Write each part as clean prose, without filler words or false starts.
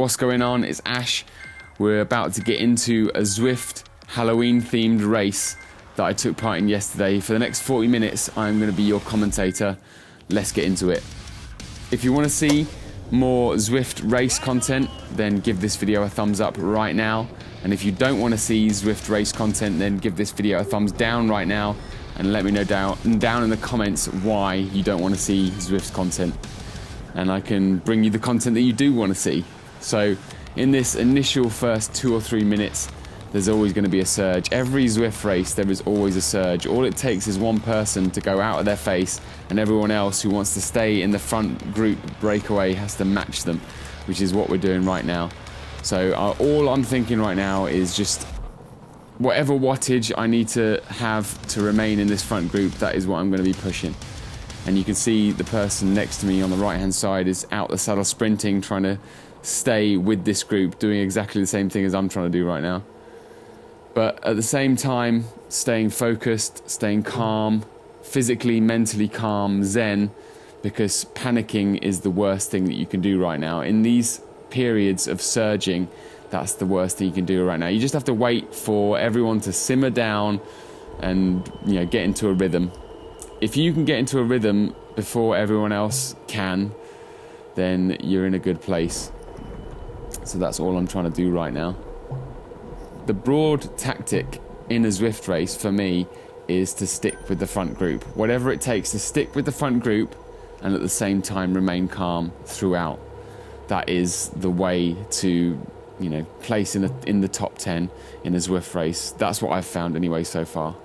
What's going on? It's Ash. We're about to get into a Zwift Halloween themed race that I took part in yesterday. For the next 40 minutes, I'm going to be your commentator. Let's get into it. If you want to see more Zwift race content, then give this video a thumbs up right now. And if you don't want to see Zwift race content, then give this video a thumbs down right now. And let me know down in the comments why you don't want to see Zwift content. And I can bring you the content that you do want to see. So in this initial first 2 or 3 minutes, there's always going to be a surge. Every Zwift race, there is always a surge. All it takes is one person to go out of their face, and everyone else who wants to stay in the front group breakaway has to match them, which is what we're doing right now. So all I'm thinking right now is just whatever wattage I need to have to remain in this front group, that is what I'm going to be pushing. And you can see the person next to me on the right hand side is out the saddle sprinting, trying to stay with this group, doing exactly the same thing as I'm trying to do right now. But at the same time, staying focused, staying calm, physically, mentally calm, zen, because panicking is the worst thing that you can do right now. In these periods of surging, that's the worst thing you can do right now. You just have to wait for everyone to simmer down and, you know, get into a rhythm. If you can get into a rhythm before everyone else can, then you're in a good place. So that's all I'm trying to do right now. The broad tactic in a Zwift race for me is to stick with the front group. Whatever it takes to stick with the front group and at the same time remain calm throughout. That is the way to, you know, place in the top 10 in a Zwift race. That's what I've found anyway so far.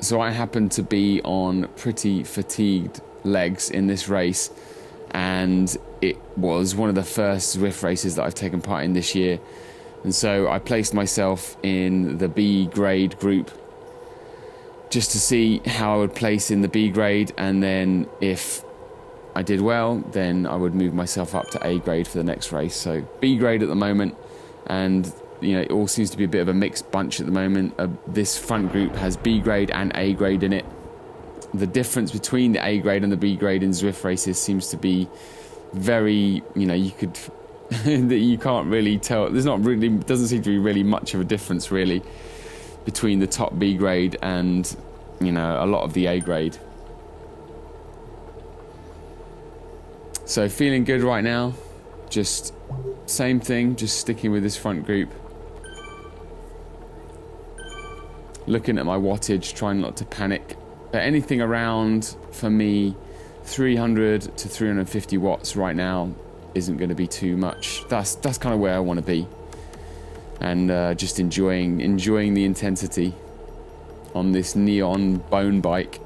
So I happened to be on pretty fatigued legs in this race, and it was one of the first Zwift races that I've taken part in this year. And so I placed myself in the B grade group just to see how I would place in the B grade, and then if I did well, then I would move myself up to A grade for the next race. So B grade at the moment, and you know, it all seems to be a bit of a mixed bunch at the moment. This front group has B grade and A grade in it. The difference between the A grade and the B grade in Zwift races seems to be very, you know, you could that you can't really tell. There's not really, doesn't seem to be really much of a difference really between the top B grade and, you know, a lot of the A grade. So feeling good right now. Just same thing, just sticking with this front group. Looking at my wattage, trying not to panic. But anything around, for me, 300 to 350 watts right now isn't going to be too much. That's kind of where I want to be. And just enjoying the intensity on this neon bone bike.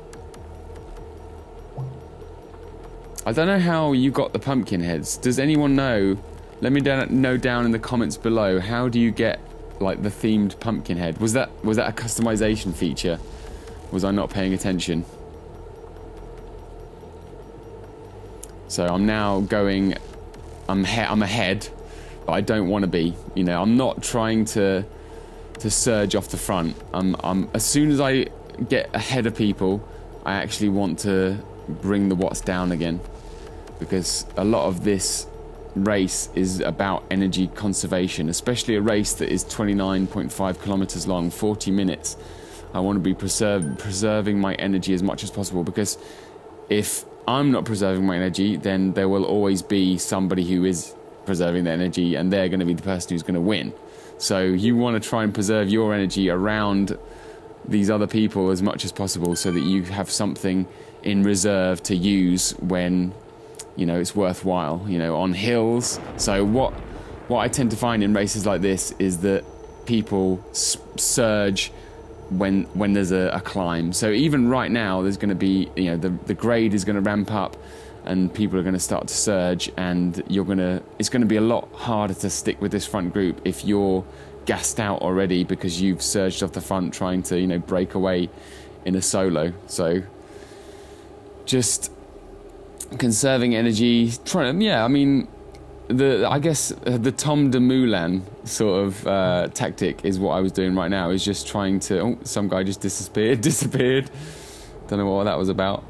I don't know how you got the pumpkin heads. Does anyone know? Let me know down in the comments below. How do you get like the themed pumpkin head? Was that a customization feature? Was I not paying attention? So I'm now going. I'm ahead, but I don't want to be. You know, I'm not trying to surge off the front. As soon as I get ahead of people, I actually want to bring the watts down again, because a lot of this race is about energy conservation, especially a race that is 29.5 kilometers long, 40 minutes. I want to be preserving my energy as much as possible, because if I'm not preserving my energy, then there will always be somebody who is preserving their energy, and they're going to be the person who's going to win. So you want to try and preserve your energy around these other people as much as possible, so that you have something in reserve to use when, you know, it's worthwhile, you know, on hills. So what I tend to find in races like this is that people surge when there's a climb. So even right now, there's going to be, you know, the grade is going to ramp up, and people are going to start to surge, and it's going to be a lot harder to stick with this front group if you're gassed out already because you've surged off the front trying to, you know, break away in a solo. So just conserving energy, trying to, yeah, I mean, I guess the Tom de Moulin sort of tactic is what I was doing right now. Is just trying to. Oh, some guy just disappeared. Don't know what that was about.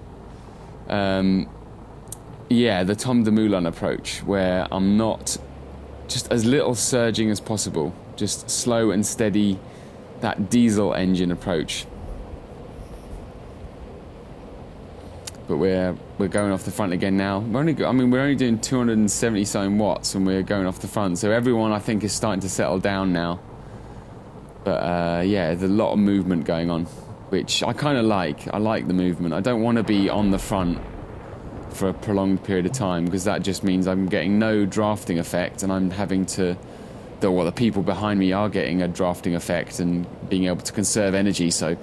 Yeah, the Tom de Moulin approach, where I'm not just as little surging as possible, just slow and steady. That diesel engine approach. But we're going off the front again now. We're only doing 270 something watts, and we're going off the front. So everyone, I think, is starting to settle down now. But yeah, there's a lot of movement going on, which I kind of like. I like the movement. I don't want to be on the front for a prolonged period of time, because that just means I'm getting no drafting effect, and I'm having to. The people behind me are getting a drafting effect and being able to conserve energy. So,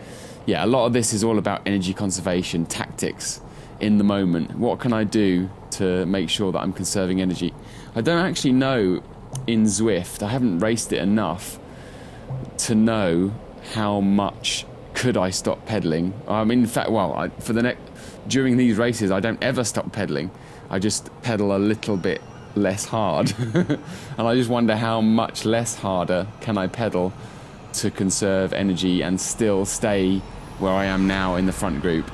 yeah, a lot of this is all about energy conservation, tactics in the moment. What can I do to make sure that I'm conserving energy? I don't actually know in Zwift. I haven't raced it enough to know how much could I stop pedaling. In fact, during these races, I don't ever stop pedaling. I just pedal a little bit less hard. And I just wonder how much less harder can I pedal to conserve energy and still stay where I am now in the front group.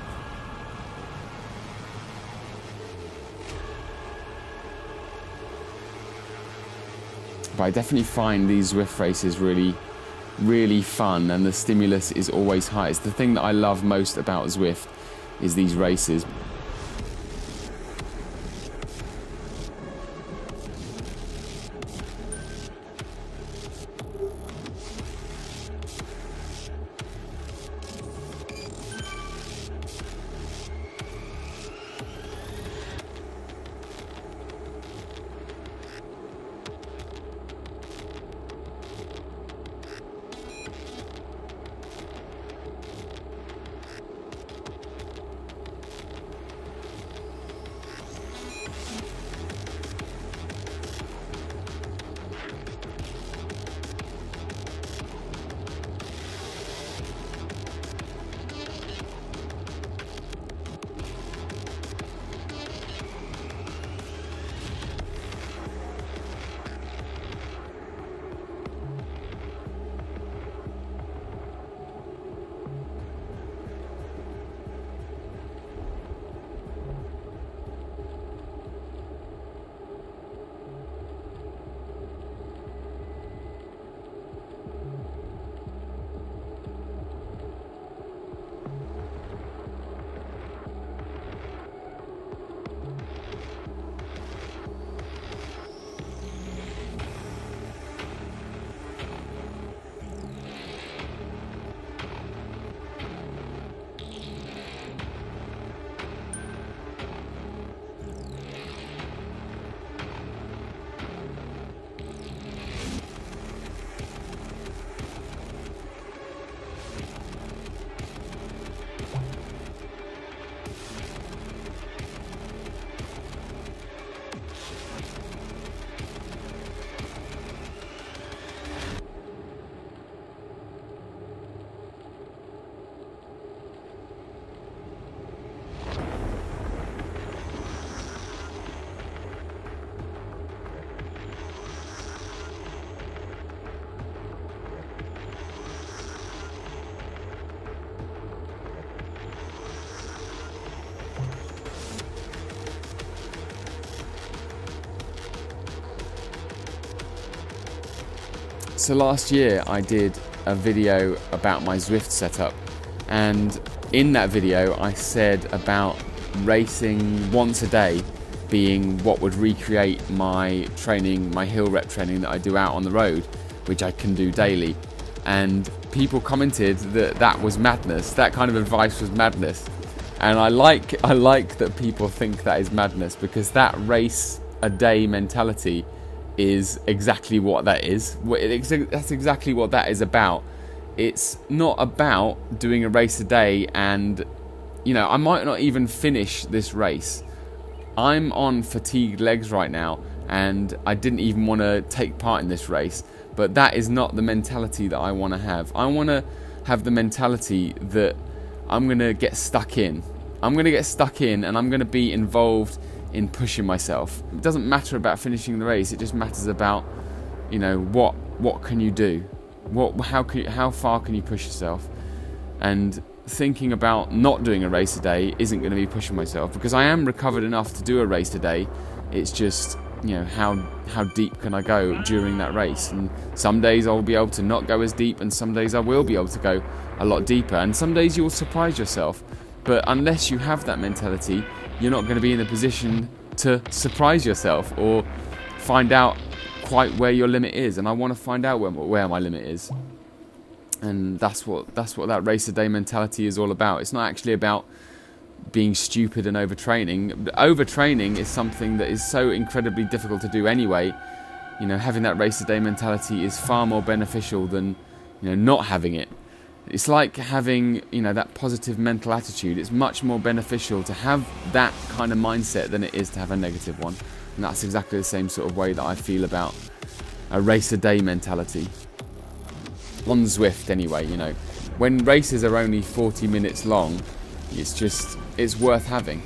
But I definitely find these Zwift races really, really fun, and the stimulus is always high. It's the thing that I love most about Zwift, is these races. So last year I did a video about my Zwift setup, and in that video I said about racing once a day being what would recreate my training, my hill rep training that I do out on the road, which I can do daily. And people commented that that was madness. That kind of advice was madness. And I like that people think that is madness, because that race a day mentality is exactly what that is. That's exactly what that is about. It's not about doing a race a day and, you know, I might not even finish this race. I'm on fatigued legs right now and I didn't even want to take part in this race, but that is not the mentality that I want to have. I want to have the mentality that I'm going to get stuck in. I'm going to get stuck in and I'm going to be involved in pushing myself. It doesn't matter about finishing the race, it just matters about, you know, what can you do? How far can you push yourself? And thinking about not doing a race a day isn't going to be pushing myself, because I am recovered enough to do a race a day. It's just, you know, how deep can I go during that race? And some days I'll be able to not go as deep, and some days I will be able to go a lot deeper, and some days you'll surprise yourself. But unless you have that mentality, you're not going to be in a position to surprise yourself or find out quite where your limit is. And I want to find out where my limit is. And that's what that race a day mentality is all about. It's not actually about being stupid and overtraining. Overtraining is something that is so incredibly difficult to do anyway. You know, having that race a day mentality is far more beneficial than, you know, not having it. It's like having, you know, that positive mental attitude. It's much more beneficial to have that kind of mindset than it is to have a negative one. And that's exactly the same sort of way that I feel about a race a day mentality. On Zwift anyway, you know. When races are only 40 minutes long, it's worth having.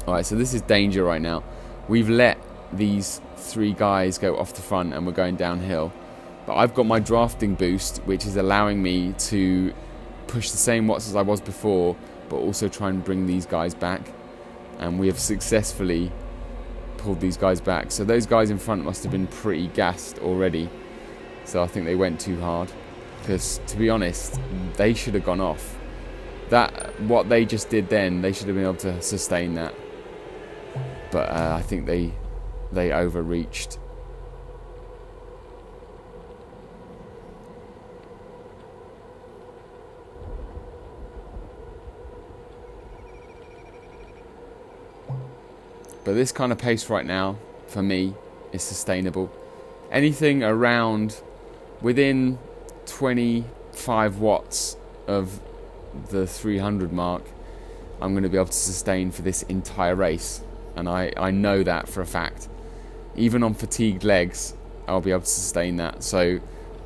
Alright, so this is danger right now. We've let these three guys go off the front and we're going downhill. But I've got my drafting boost, which is allowing me to push the same watts as I was before, but also try and bring these guys back. And we have successfully pulled these guys back. So those guys in front must have been pretty gassed already. So I think they went too hard. Because, to be honest, they should have gone off. What they just did then, they should have been able to sustain that. But I think they overreached. But this kind of pace right now, for me, is sustainable. Anything around within 25 watts of the 300 mark, I'm going to be able to sustain for this entire race. And I know that for a fact. Even on fatigued legs, I'll be able to sustain that. So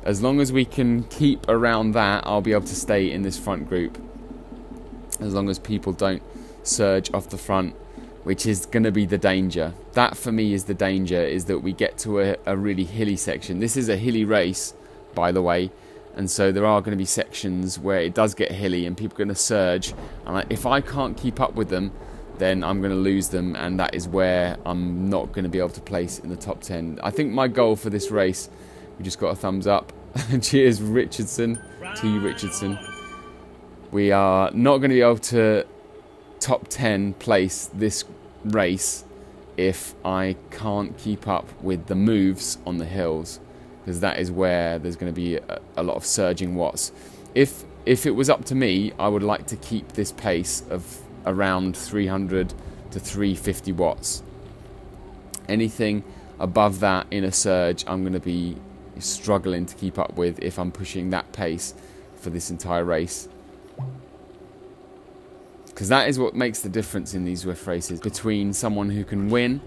as long as we can keep around that, I'll be able to stay in this front group. As long as people don't surge off the front, which is going to be the danger. That for me is the danger, is that we get to a really hilly section. This is a hilly race, by the way, and so there are going to be sections where it does get hilly and people are going to surge, and if I can't keep up with them, then I'm going to lose them, and that is where I'm not going to be able to place in the top 10. I think my goal for this race, we just got a thumbs up. Cheers, Richardson, T. Richardson. We are not going to be able to top 10 place this race if I can't keep up with the moves on the hills, because that is where there's going to be a lot of surging watts. If it was up to me, I would like to keep this pace of around 300 to 350 watts. Anything above that in a surge, I'm going to be struggling to keep up with if I'm pushing that pace for this entire race. Because that is what makes the difference in these Zwift races between someone who can win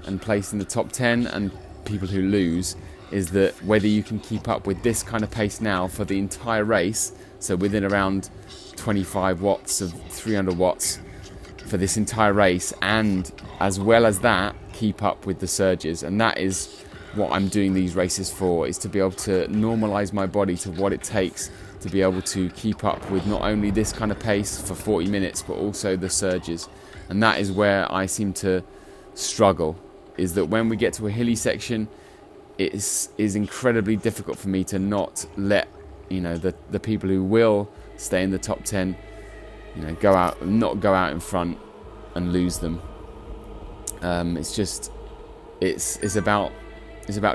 and place in the top 10 and people who lose, is that whether you can keep up with this kind of pace now for the entire race, so within around 25 watts of 300 watts for this entire race, and as well as that, keep up with the surges. And that is what I'm doing these races for, is to be able to normalize my body to what it takes to be able to keep up with not only this kind of pace for 40 minutes, but also the surges. And that is where I seem to struggle, is that when we get to a hilly section, it is incredibly difficult for me to not let, you know, the people who will stay in the top 10, you know, not go out in front and lose them. It's about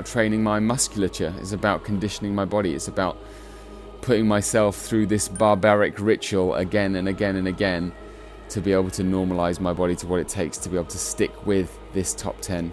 training my musculature. It's about conditioning my body. It's about putting myself through this barbaric ritual again and again and again to be able to normalize my body to what it takes to be able to stick with this top 10.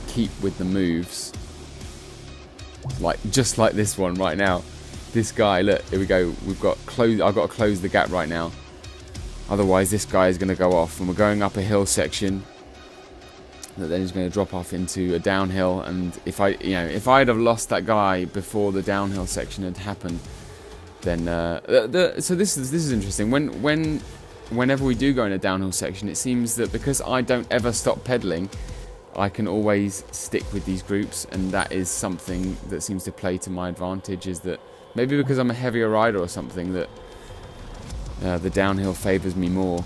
Keep with the moves, just like this one right now. This guy, look, here we go. I've got to close the gap right now, otherwise this guy is going to go off, and we're going up a hill section that then is going to drop off into a downhill. And if I'd have lost that guy before the downhill section had happened, then so this is interesting. Whenever we do go in a downhill section, it seems that because I don't ever stop pedaling, I can always stick with these groups, and that is something that seems to play to my advantage, is that maybe because I'm a heavier rider or something, that the downhill favours me more.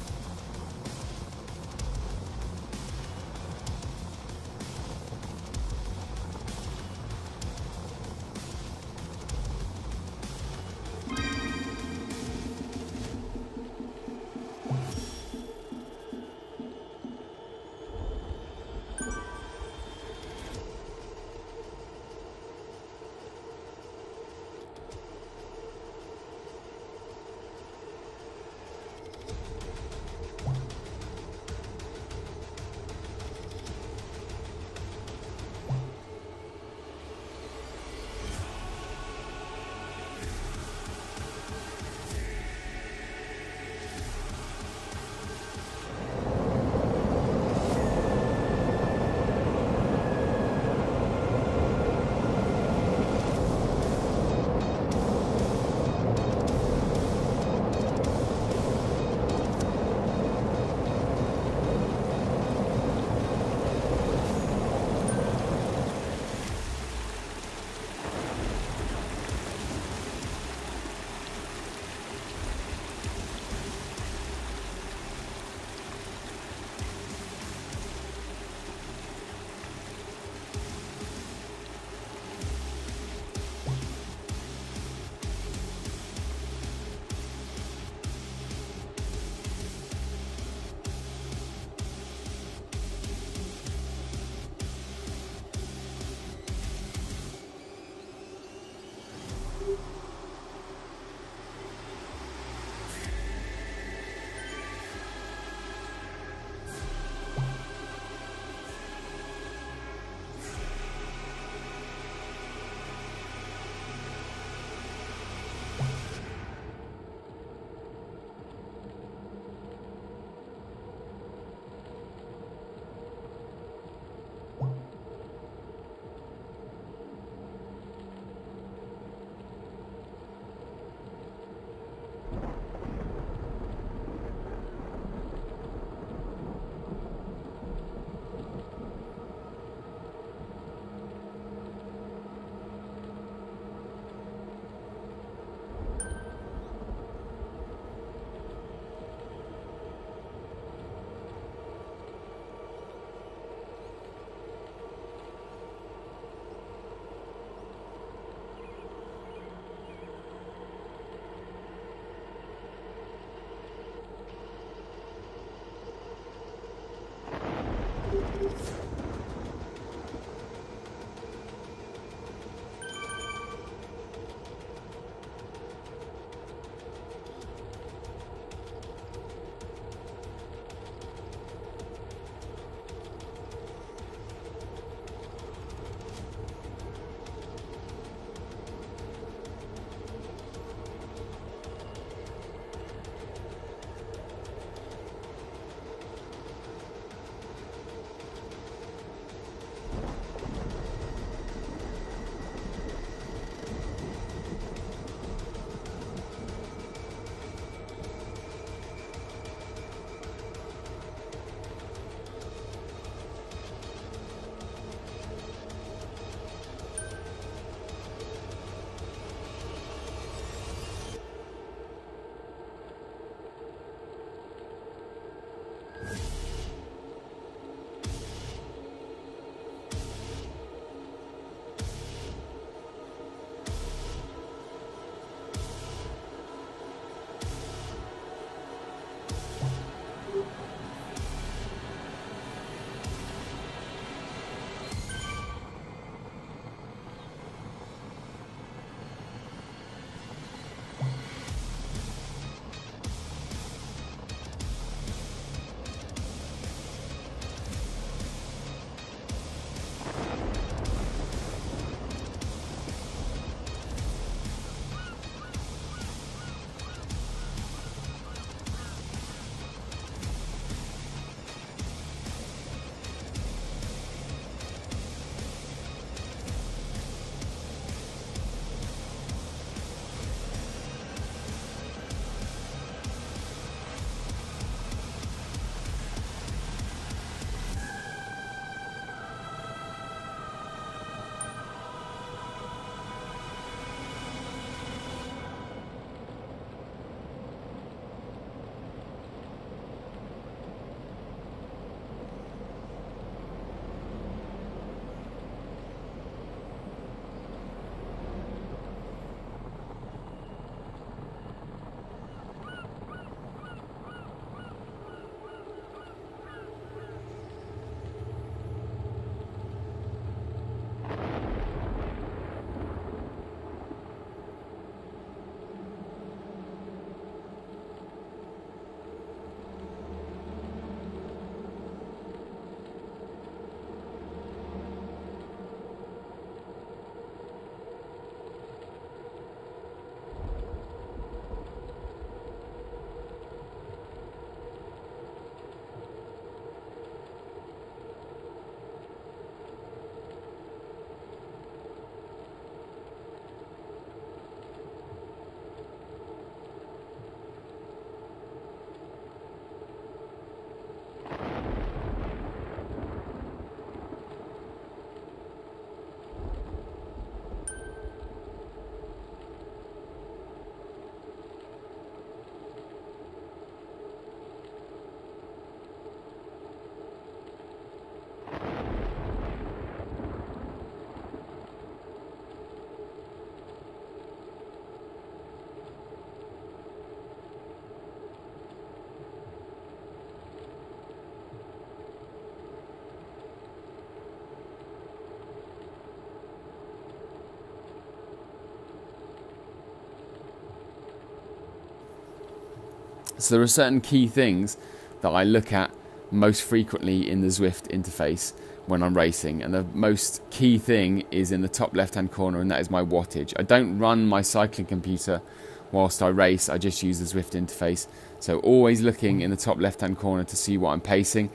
So there are certain key things that I look at most frequently in the Zwift interface when I'm racing, and the most key thing is in the top left hand corner, and that is my wattage. I don't run my cycling computer whilst I race, I just use the Zwift interface. So always looking in the top left hand corner to see what I'm pacing.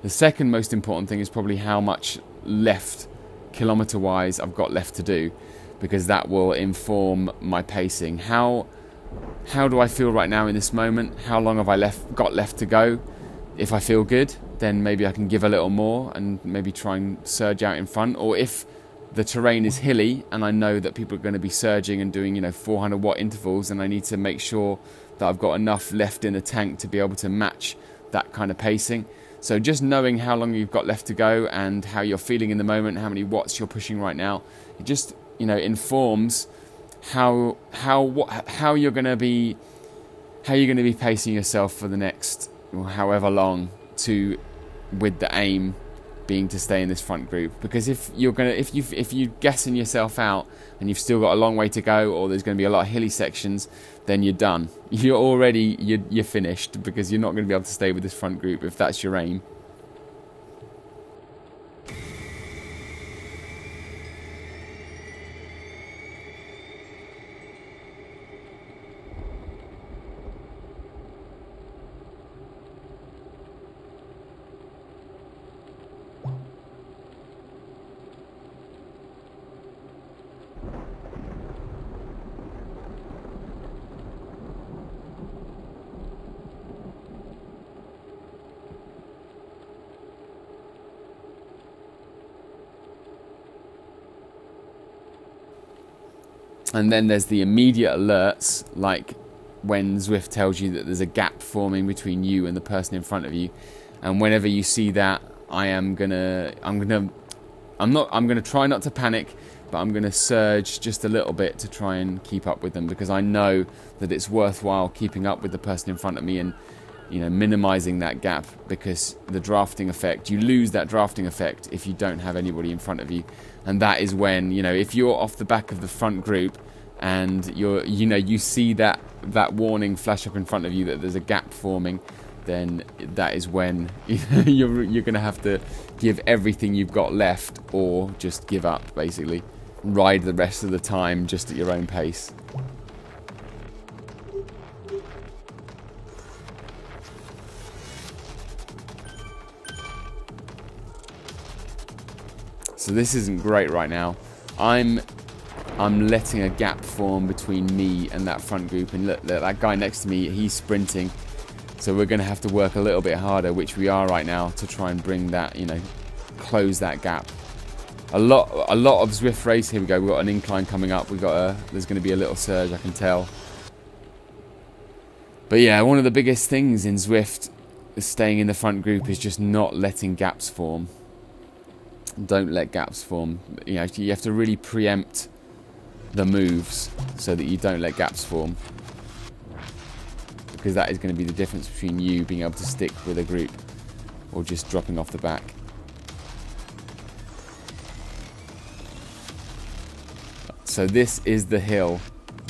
The second most important thing is probably how much left, kilometer wise, I've got left to do, because that will inform my pacing. How do I feel right now in this moment? How long have I got left to go? If I feel good, then maybe I can give a little more and maybe try and surge out in front. Or if the terrain is hilly and I know that people are going to be surging and doing, 400 watt intervals, and I need to make sure that I've got enough left in the tank to be able to match that kind of pacing. So just knowing how long you've got left to go and how you're feeling in the moment, how many watts you're pushing right now, it just informs how you're going to be pacing yourself for the next however long, with the aim being to stay in this front group. Because if you're guessing yourself out and you've still got a long way to go, or there's going to be a lot of hilly sections, then you're done. You're finished, because you're not going to be able to stay with this front group if that's your aim. And then there's the immediate alerts, like when Zwift tells you that there's a gap forming between you and the person in front of you. And whenever you see that, I'm gonna try not to panic, but I'm gonna surge just a little bit to try and keep up with them, because I know that it's worthwhile keeping up with the person in front of me and minimizing that gap, because the drafting effect, you lose that drafting effect if you don't have anybody in front of you. And that is when, if you're off the back of the front group and you see that warning flash up in front of you that there's a gap forming, then that is when you're going to have to give everything you've got left, or just give up, basically. Ride the rest of the time just at your own pace. So this isn't great right now. I'm letting a gap form between me and that front group, and look, that guy next to me, he's sprinting. So we're going to have to work a little bit harder, which we are right now, to try and bring that, close that gap. A lot of Zwift race. Here we go. We've got an incline coming up. There's going to be a little surge, I can tell. But yeah, one of the biggest things in Zwift is staying in the front group is just not letting gaps form. Don't let gaps form. You have to really preempt the moves so that you don't let gaps form, because that is going to be the difference between you being able to stick with a group or just dropping off the back. So this is the hill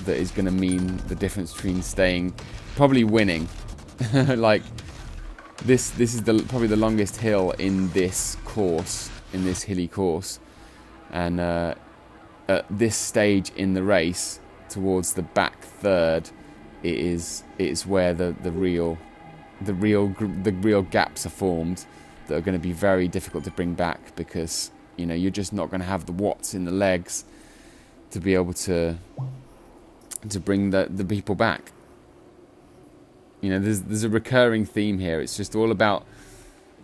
that is going to mean the difference between staying, probably winning. Like this is probably the longest hill in this course, in this hilly course, and at this stage in the race, towards the back third, it's where the real gaps are formed that are going to be very difficult to bring back, because you're just not going to have the watts in the legs to be able to bring the people back. There's a recurring theme here. It's just all about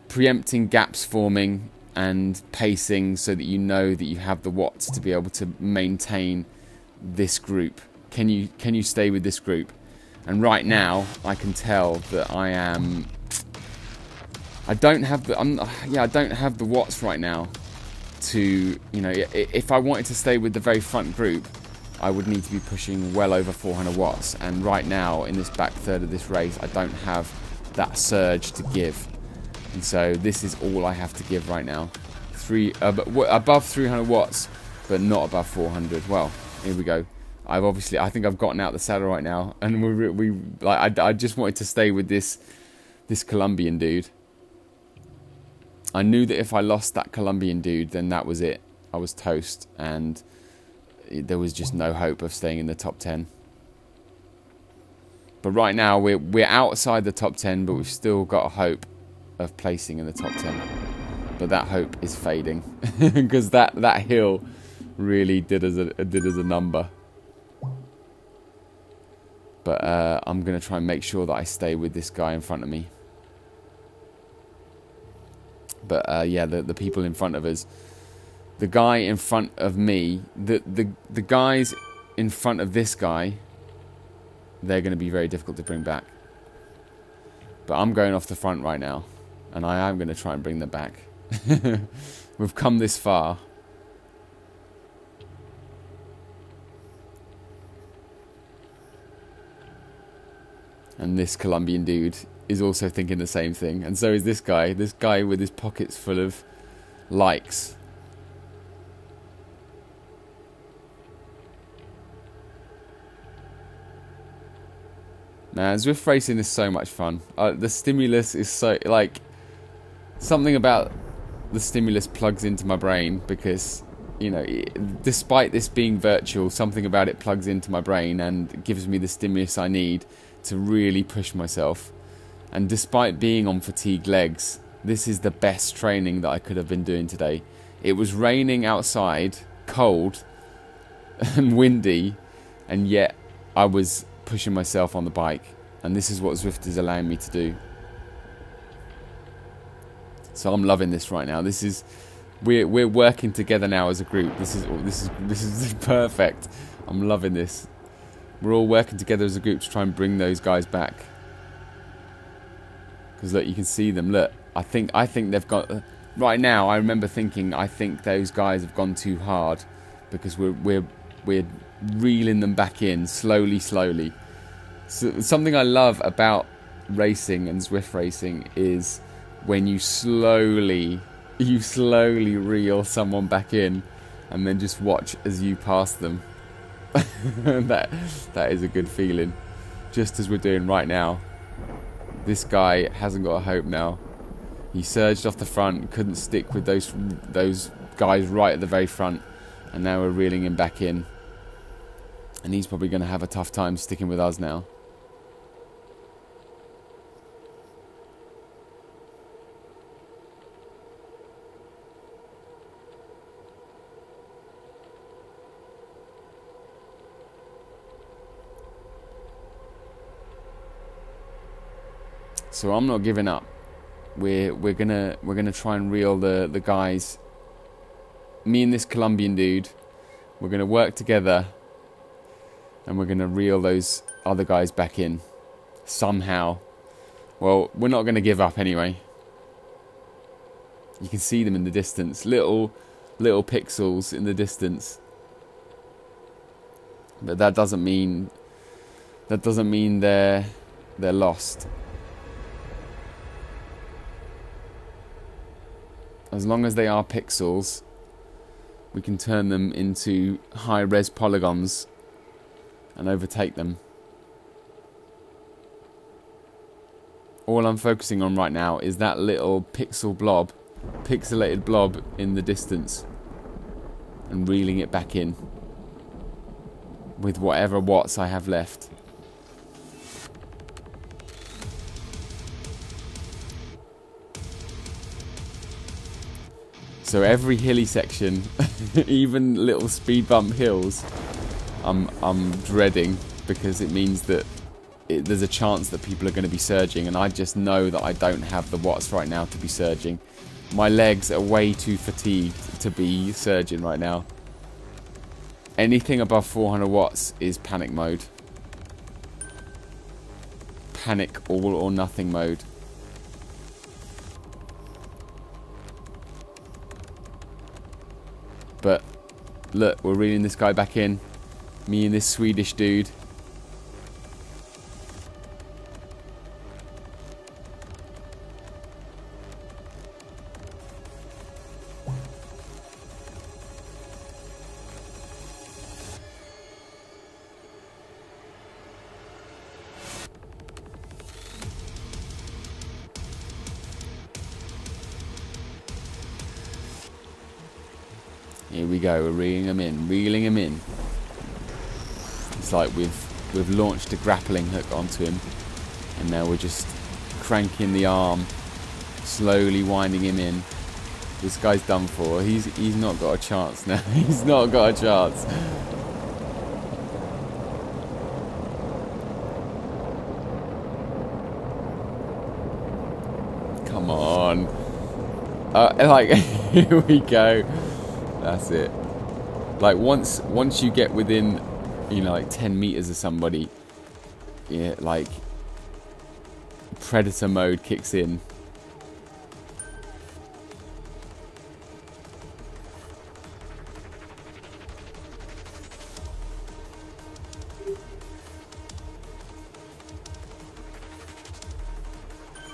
preempting gaps forming and pacing, so that you know that you have the watts to be able to maintain this group. Can you stay with this group? And right now I can tell that I don't have the watts right now to, if I wanted to stay with the very front group, I would need to be pushing well over 400 watts, and right now in this back third of this race I don't have that surge to give. And so this is all I have to give right now. Above 300 watts, but not above 400. Well, here we go. I think I've gotten out the saddle right now, and I just wanted to stay with this Colombian dude. I knew that if I lost that Colombian dude, then that was it. I was toast, and there was just no hope of staying in the top 10. But right now we're outside the top 10, but we've still got a hope of placing in the top 10. But that hope is fading because that hill really did us a number. But I'm going to try and make sure that I stay with this guy in front of me. But yeah, the people in front of us, the guy in front of me, the guys in front of this guy, they're going to be very difficult to bring back. But I'm going off the front right now, and I am going to try and bring them back. We've come this far. And this Colombian dude is also thinking the same thing. And so is this guy with his pockets full of likes. Man, Zwift racing is so much fun. The stimulus is so, like, something about the stimulus plugs into my brain because, you know, despite this being virtual, something about it plugs into my brain and gives me the stimulus I need to really push myself. And despite being on fatigued legs, this is the best training that I could have been doing today. It was raining outside, cold and windy, and yet I was pushing myself on the bike, and this is what Zwift is allowing me to do. So I'm loving this right now. We're working together now as a group. This is perfect. I'm loving this. We're all working together as a group to try and bring those guys back. Because look, you can see them. Look, I think they've got. Right now, I remember thinking, I think those guys have gone too hard because we're reeling them back in slowly. So, something I love about racing and Zwift racing is when you slowly reel someone back in, and then just watch as you pass them. that is a good feeling, just as we're doing right now. This guy hasn't got a hope now. He surged off the front, couldn't stick with those guys right at the very front, and now we're reeling him back in, and he's probably going to have a tough time sticking with us now. So I'm not giving up. We're gonna try and reel the guys. Me and this Colombian dude, we're gonna work together, and we're gonna reel those other guys back in somehow. Well, we're not gonna give up anyway. You can see them in the distance, little pixels in the distance. But that doesn't mean they're lost. As long as they are pixels, we can turn them into high-res polygons and overtake them. All I'm focusing on right now is that little pixelated blob in the distance, and reeling it back in with whatever watts I have left. So every hilly section, even little speed bump hills, I'm dreading, because it means that there's a chance that people are going to be surging, and I just know that I don't have the watts right now to be surging. My legs are way too fatigued to be surging right now. Anything above 400 watts is panic mode. Panic all or nothing mode. But look, we're reeling this guy back in. Me and this Swedish dude. Here we go. We're reeling him in. Reeling him in. It's like we've launched a grappling hook onto him. And now we're just cranking the arm. Slowly winding him in. This guy's done for. He's not got a chance now. He's not got a chance. Come on. Like, here we go. That's it. Like, once you get within, you know, like 10 meters of somebody, yeah, like, predator mode kicks in.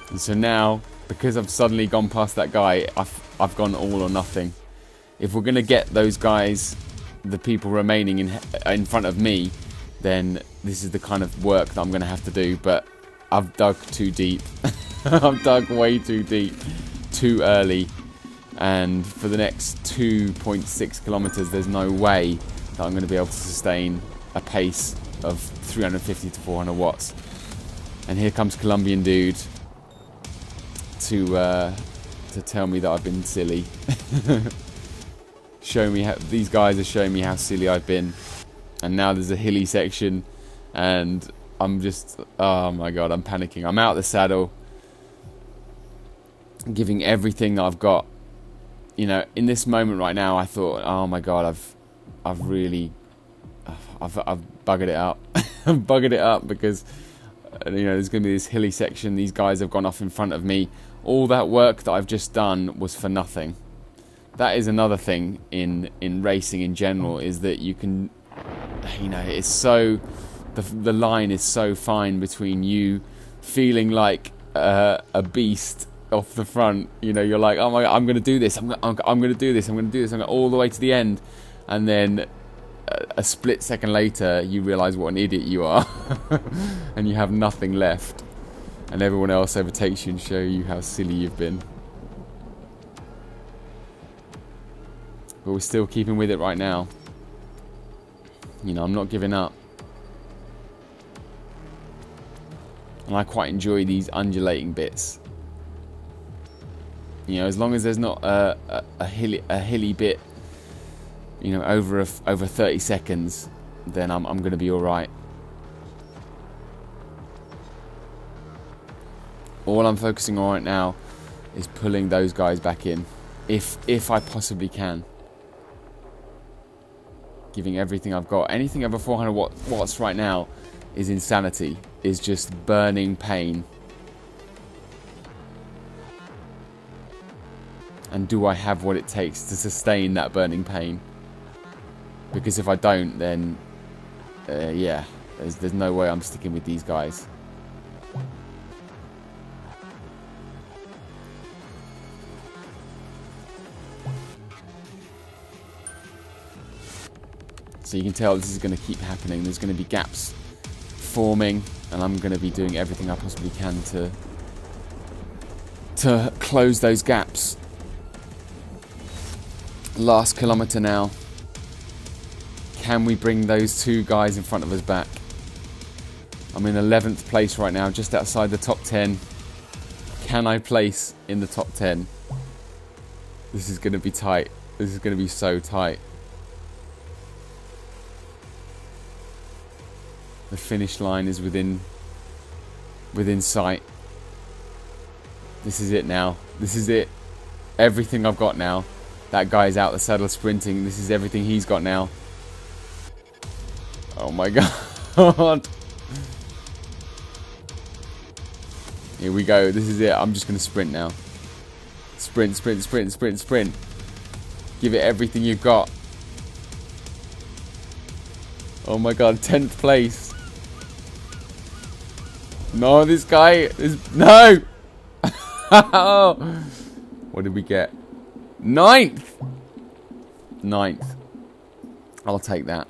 And so now, because I've suddenly gone past that guy, I've gone all or nothing. If we're gonna get those guys, the people remaining in front of me, then this is the kind of work that I'm gonna have to do. But I've dug too deep. I've dug way too deep, too early, and for the next 2.6 kilometers, there's no way that I'm gonna be able to sustain a pace of 350 to 400 watts. And here comes Colombian dude to tell me that I've been silly. Show me how these guys are showing me how silly I've been. And now there's a hilly section, and I'm just, oh my god, I'm panicking. I'm out the saddle, giving everything that I've got. You know, in this moment right now, I thought, oh my god, I've really buggered it up. I've buggered it up because, you know, there's going to be this hilly section. These guys have gone off in front of me. All that work that I've just done was for nothing. That is another thing in racing in general, is that you can, you know, it's so, the line is so fine between you feeling like a beast off the front. You know, you're like, oh my god, I'm going to do this. I'm going to do this. I'm going to do this. I'm all the way to the end, and then a split second later, you realise what an idiot you are, and you have nothing left, and everyone else overtakes you and show you how silly you've been. But we're still keeping with it right now. You know, I'm not giving up. And I quite enjoy these undulating bits. You know, as long as there's not a hilly bit, you know, over 30 seconds, then I'm going to be all right. All I'm focusing on right now is pulling those guys back in, if I possibly can. Giving everything I've got. Anything over 400 watts right now is insanity. Is just burning pain. And do I have what it takes to sustain that burning pain? Because if I don't, then yeah, there's no way I'm sticking with these guys. So you can tell this is going to keep happening. There's going to be gaps forming, and I'm going to be doing everything I possibly can to close those gaps. Last kilometre now. Can we bring those two guys in front of us back? I'm in 11th place right now, just outside the top 10. Can I place in the top 10? This is going to be tight. This is going to be so tight. The finish line is within sight. This is it now. This is it. Everything I've got now. That guy's out the saddle sprinting. This is everything he's got now. Oh my god. Here we go. This is it. I'm just going to sprint now. Sprint, sprint, sprint, sprint, sprint. Give it everything you've got. Oh my god. 10th place. No, this guy is... No! What did we get? 9th! 9th. I'll take that.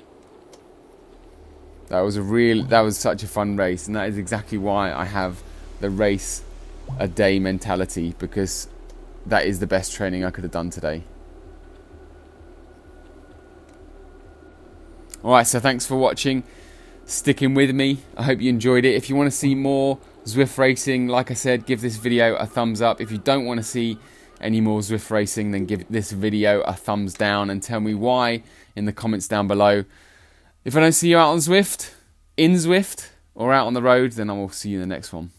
That was such a fun race, and that is exactly why I have the race a day mentality, because that is the best training I could have done today. Alright, so thanks for watching, sticking with me. I hope you enjoyed it. If you want to see more Zwift racing, like I said, give this video a thumbs up. If you don't want to see any more Zwift racing, then give this video a thumbs down and tell me why in the comments down below. If I don't see you out on Zwift, in Zwift, or out on the road, then I will see you in the next one.